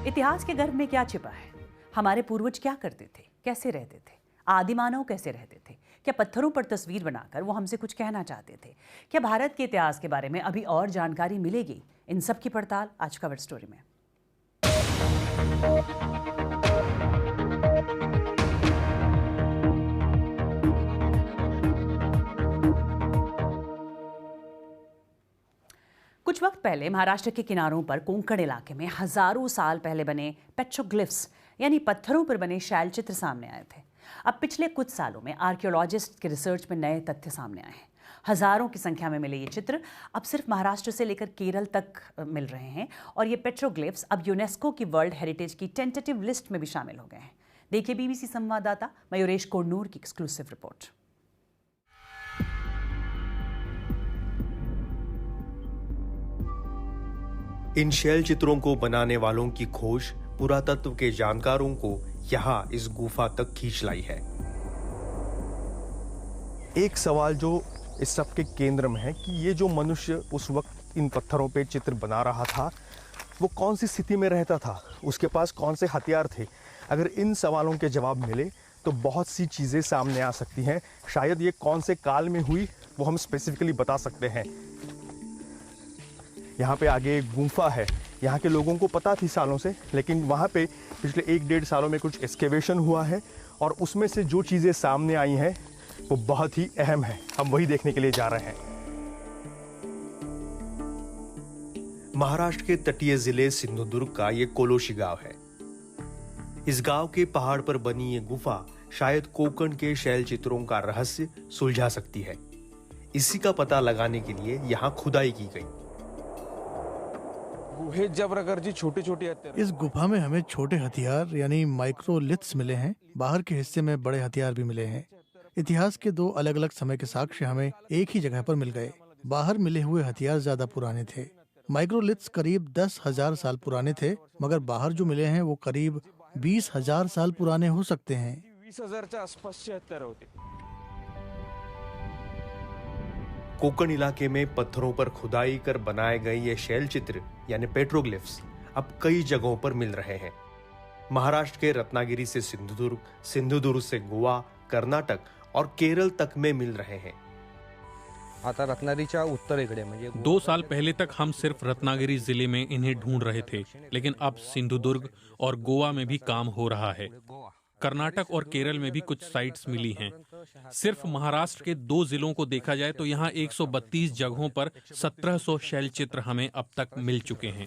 इतिहास के गर्भ में क्या छिपा है? हमारे पूर्वज क्या करते थे, कैसे रहते थे, आदिमानव कैसे रहते थे? क्या पत्थरों पर तस्वीर बनाकर वो हमसे कुछ कहना चाहते थे? क्या भारत के इतिहास के बारे में अभी और जानकारी मिलेगी? इन सब की पड़ताल आज कवर स्टोरी में। कुछ वक्त पहले महाराष्ट्र के किनारों पर कोंकण इलाके में हजारों साल पहले बने पेट्रोग्लिफ्स यानी पत्थरों पर बने शैल चित्र सामने आए थे। अब पिछले कुछ सालों में आर्कियोलॉजिस्ट के रिसर्च में नए तथ्य सामने आए हैं। हजारों की संख्या में मिले ये चित्र अब सिर्फ महाराष्ट्र से लेकर केरल तक मिल रहे हैं और ये पेट्रोग्लिफ्स अब यूनेस्को की वर्ल्ड हेरिटेज की टेंटेटिव लिस्ट में भी शामिल हो गए हैं। देखिए बीबीसी संवाददाता मयूरेश कोडनूर की एक्सक्लूसिव रिपोर्ट। इन शैल चित्रों को बनाने वालों की खोज पुरातत्व के जानकारों को यहाँ इस गुफा तक खींच लाई है। एक सवाल जो इस सब के केंद्र में है कि ये जो मनुष्य उस वक्त इन पत्थरों पे चित्र बना रहा था वो कौन सी स्थिति में रहता था, उसके पास कौन से हथियार थे। अगर इन सवालों के जवाब मिले तो बहुत सी चीज़ें सामने आ सकती हैं। शायद ये कौन से काल में हुई वो हम स्पेसिफिकली बता सकते हैं। यहाँ पे आगे एक गुफा है, यहाँ के लोगों को पता थी सालों से, लेकिन वहाँ पे पिछले 1-1.5 सालों में कुछ एक्सकेवेशन हुआ है और उसमें से जो चीज़ें सामने आई हैं वो बहुत ही अहम है। हम वही देखने के लिए जा रहे हैं। महाराष्ट्र के तटीय जिले सिंधुदुर्ग का ये कोलोशी गांव है। इस गांव के पहाड़ पर बनी ये गुफा शायद कोंकण के शैल चित्रों का रहस्य सुलझा सकती है। इसी का पता लगाने के लिए यहाँ खुदाई की गई। इस गुफा में हमें छोटे हथियार यानी माइक्रोलिथ्स मिले हैं। बाहर के हिस्से में बड़े हथियार भी मिले हैं। इतिहास के 2 अलग अलग समय के साक्ष्य हमें एक ही जगह पर मिल गए। बाहर मिले हुए हथियार ज्यादा पुराने थे। माइक्रोलिथ्स करीब 10,000 साल पुराने थे, मगर बाहर जो मिले हैं वो करीब 20,000 साल पुराने हो सकते हैं। कोंकण इलाके में पत्थरों पर खुदाई कर बनाए गए ये शैल चित्र यानी पेट्रोग्लिफ्स अब कई जगहों पर मिल रहे हैं। महाराष्ट्र के रत्नागिरी से सिंधुदुर्ग, सिंधुदुर्ग से गोवा, कर्नाटक और केरल तक में मिल रहे हैं। आता रत्नागिरीच्या उत्तरेकडे म्हणजे 2 साल पहले तक हम सिर्फ रत्नागिरी जिले में इन्हें ढूंढ रहे थे, लेकिन अब सिंधुदुर्ग और गोवा में भी काम हो रहा है। कर्नाटक और केरल में भी कुछ साइट्स मिली हैं। सिर्फ महाराष्ट्र के 2 जिलों को देखा जाए तो यहाँ 132 जगहों पर 1700 शैल चित्र हमें अब तक मिल चुके हैं।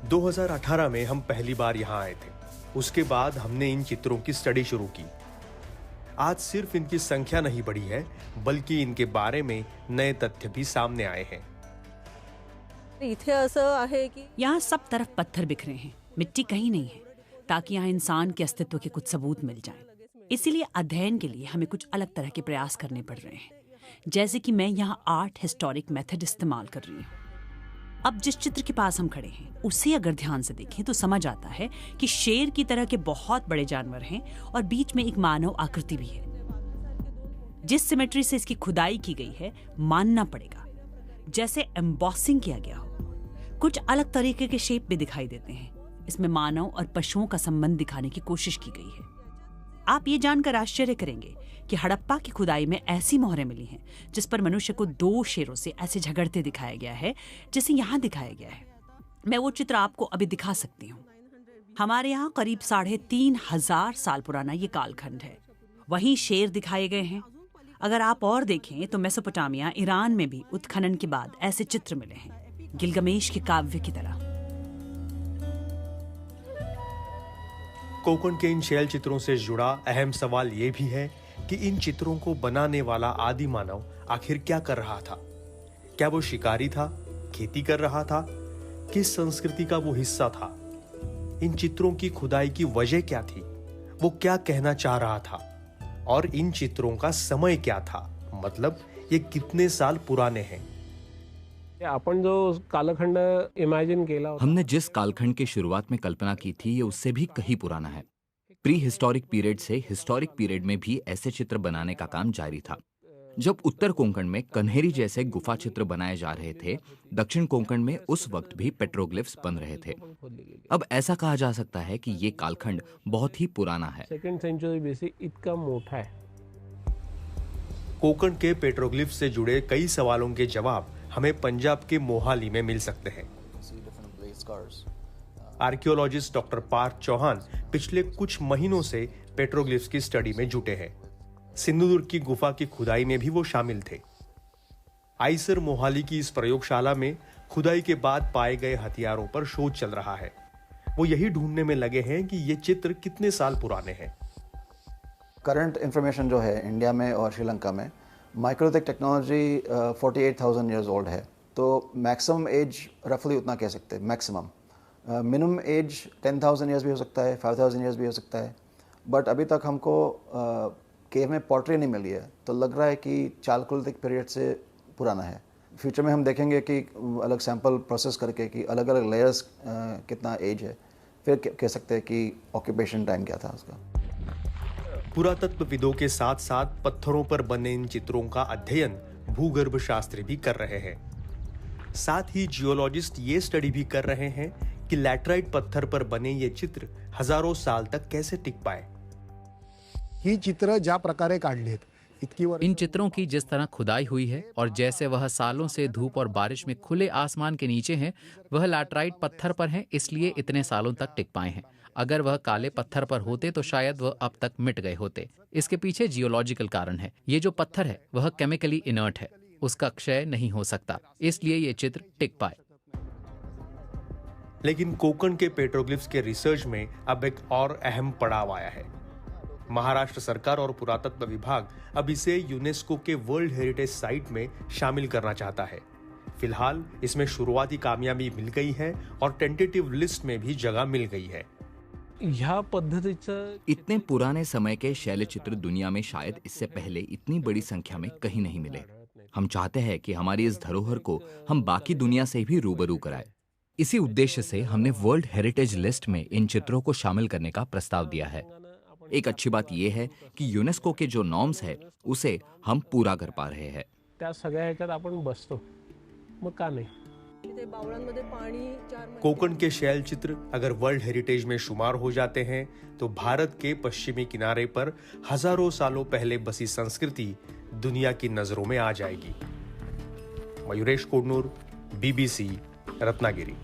2018 में हम पहली बार यहाँ आए थे। उसके बाद हमने इन चित्रों की स्टडी शुरू की। आज सिर्फ इनकी संख्या नहीं बढ़ी है, बल्कि इनके बारे में नए तथ्य भी सामने आए हैं। यहाँ सब तरफ पत्थर बिखरे हैं, मिट्टी कहीं नहीं है, ताकि यहाँ इंसान के अस्तित्व के कुछ सबूत मिल जाएं। इसीलिए अध्ययन के लिए हमें कुछ अलग तरह के प्रयास करने पड़ रहे हैं, जैसे कि मैं यहाँ आर्ट हिस्टोरिक मेथड इस्तेमाल कर रही हूँ। अब जिस चित्र के पास हम खड़े हैं उसे अगर ध्यान से देखें तो समझ आता है कि शेर की तरह के बहुत बड़े जानवर हैं और बीच में एक मानव आकृति भी है। जिस सिमेट्री से इसकी खुदाई की गई है, मानना पड़ेगा जैसे एम्बॉसिंग किया गया हो। कुछ अलग तरीके के शेप भी दिखाई देते हैं। इसमें मानव और पशुओं का संबंध दिखाने की कोशिश की गई है। आप ये जानकर आश्चर्य करेंगे कि हड़प्पा की खुदाई में ऐसी मोहरें मिली हैं जिस पर मनुष्य को 2 शेरों से ऐसे झगड़ते दिखाया गया है जैसे यहाँ दिखाया गया है। मैं वो चित्र आपको अभी दिखा सकती हूँ। हमारे यहाँ करीब 3,500 साल पुराना ये कालखंड है। वहीं शेर दिखाए गए हैं। अगर आप और देखें तो मेसोपोटामिया, ईरान में भी उत्खनन के बाद ऐसे चित्र मिले हैं, गिलगमेश के काव्य की तरह। कोंकण के इन शैल चित्रों से जुड़ा अहम सवाल ये भी है कि इन चित्रों को बनाने वाला आदि मानव आखिर क्या कर रहा था। क्या वो शिकारी था, खेती कर रहा था, किस संस्कृति का वो हिस्सा था? इन चित्रों की खुदाई की वजह क्या थी? वो क्या कहना चाह रहा था? और इन चित्रों का समय क्या था? मतलब ये कितने साल पुराने हैं? अपन जो कालखंड इमेजिन केला, हमने जिस कालखंड की शुरुआत में कल्पना की थी ये उससे भी कहीं पुराना है। प्री हिस्टोरिक पीरियड से हिस्टोरिक पीरियड में भी ऐसे चित्र बनाने का काम जारी था। जब उत्तर कोंकण में कन्हेरी जैसे गुफा चित्र बनाए जा रहे थे, दक्षिण कोंकण में उस वक्त भी पेट्रोग्लिफ्स बन रहे थे। अब ऐसा कहा जा सकता है कि ये कालखंड बहुत ही पुराना है। 2nd सेंचुरी बेसिक इतना मोटा है। कोंकण के पेट्रोग्लिफ्स से जुड़े कई सवालों के जवाब हमें पंजाब के मोहाली में मिल सकते हैं। आर्कियोलॉजिस्ट डॉक्टर पार्थ चौहान पिछले कुछ महीनों से पेट्रोग्लिफ्स की स्टडी में जुटे हैं। सिंधुदुर्ग की गुफा की खुदाई में भी वो शामिल थे। आईसर मोहाली की इस प्रयोगशाला में खुदाई के बाद पाए गए हथियारों पर शोध चल रहा है। वो यही ढूंढने में लगे हैं कि ये चित्र कितने साल पुराने हैं। करंट इंफॉर्मेशन जो है इंडिया में और श्रीलंका में, माइक्रोलिथिक टेक्नोलॉजी 48,000 ईयर्स ओल्ड है, तो मैक्सिमम एज रफली उतना कह सकते हैं। मैक्सिमम मिनिमम एज 10,000 ईयर्स भी हो सकता है, 5,000 ईयर्स भी हो सकता है। बट अभी तक हमको केव में पॉटरी नहीं मिली है, तो लग रहा है कि चालकोलिथिक पीरियड से पुराना है। फ्यूचर में हम देखेंगे कि अलग सैंपल प्रोसेस करके कि अलग अलग लेयर्स कितना एज है, फिर कह सकते हैं कि ऑक्यूपेशन टाइम क्या था उसका। पुरातत्वविदों के साथ साथ पत्थरों पर बने इन चित्रों का अध्ययन भूगर्भ शास्त्री भी कर रहे हैं। साथ ही जियोलॉजिस्ट ये स्टडी भी कर रहे हैं कि लैटराइट पत्थर पर बने ये चित्र हजारों साल तक कैसे टिक पाए। ही चित्र ज्या प्रकारे काढलीत, इन चित्रों की जिस तरह खुदाई हुई है और जैसे वह सालों से धूप और बारिश में खुले आसमान के नीचे हैं, वह लैटराइट पत्थर पर हैं, इसलिए इतने सालों तक टिक पाए हैं। अगर वह काले पत्थर पर होते तो शायद वह अब तक मिट गए होते। इसके पीछे जियोलॉजिकल कारण है। ये जो पत्थर है वह केमिकली इनर्ट है, उसका क्षय नहीं हो सकता, इसलिए ये चित्र टिक पाए। लेकिन कोंकण के पेट्रोग्लिफ्स के रिसर्च में अब एक और अहम पड़ाव आया है। महाराष्ट्र सरकार और पुरातत्व विभाग अब इसे यूनेस्को के वर्ल्ड हेरिटेज साइट में शामिल करना चाहता है। फिलहाल इसमें शुरुआती कामयाबी मिल गई है और टेंटेटिव लिस्ट में भी जगह मिल गई है। इतने पुराने समय के शैल चित्र दुनिया में शायद इससे पहले इतनी बड़ी संख्या में कहीं नहीं मिले। हम चाहते हैं कि हमारी इस धरोहर को हम बाकी दुनिया से भी रूबरू कराएं। इसी उद्देश्य से हमने वर्ल्ड हेरिटेज लिस्ट में इन चित्रों को शामिल करने का प्रस्ताव दिया है। एक अच्छी बात यह है कि यूनेस्को के जो नॉर्म्स है उसे हम पूरा कर पा रहे हैं। त्या सगळ्या ह्याच्यात आपण बसतो, मग का नाही? कोंकण के शैल चित्र अगर वर्ल्ड हेरिटेज में शुमार हो जाते हैं तो भारत के पश्चिमी किनारे पर हजारों सालों पहले बसी संस्कृति दुनिया की नजरों में आ जाएगी। मयूरेश कोडनूर, BBC, रत्नागिरी।